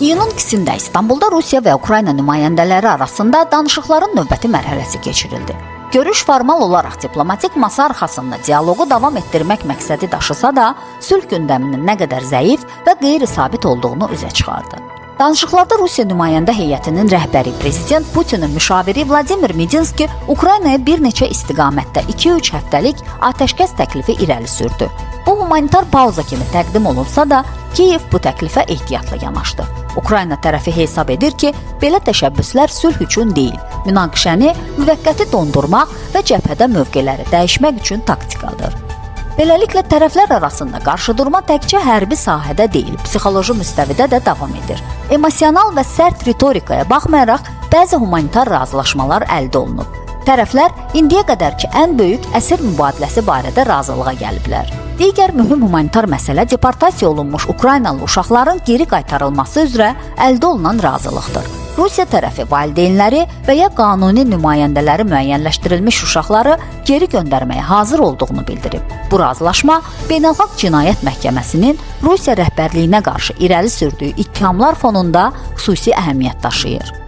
İyunun 2-də İstanbulda Rusiya və Ukrayna nümayəndələri arasında danışıqların növbəti mərhələsi keçirildi. Görüş formal olaraq diplomatik masa arxasında dialoqu davam etdirmək məqsədi daşısa da, sülh gündəminin nə qədər zəif və qeyri-sabit olduğunu üzə çıxardı. Danışıqlarda Rusiya nümayəndə heyətinin rəhbəri prezident Putinin müşaviri Vladimir Medinski Ukraynaya bir neçə istiqamətdə 2-3 həftəlik atəşkəs təklifi irəli sürdü. Bu humanitar pauza kimi təqdim olunsa da, Kiyev bu təklifə ehtiyatla yanaşdı. Ukrayna tərəfi hesab edir ki, belə təşəbbüslər sülh üçün deyil, münaqişəni müvəqqəti dondurmaq və cəbhədə mövqeləri dəyişmək üçün taktikadır. Beləliklə, tərəflər arasında qarşıdurma təkcə hərbi sahədə deyil, psixoloji müstəvidə də davam edir. Emosional və sərt ritorikaya baxmayaraq, bəzi humanitar razılaşmalar əldə olunub. Tərəflər indiyə qədərki ən böyük əsir mübadiləsi barədə razılığa gəliblər. Digər mühüm humanitar məsələ deportasiya olunmuş Ukraynalı uşaqların geri qaytarılması üzrə əldə olunan razılıqdır. Rusiya tərəfi valideynləri və ya qanuni nümayəndələri müəyyənləşdirilmiş uşaqları geri göndərməyə hazır olduğunu bildirib. Bu razılaşma Beynəlxalq Cinayət Məhkəməsinin Rusiya rəhbərliyinə qarşı irəli sürdüyü ittihamlar fonunda xüsusi əhəmiyyət daşıyır.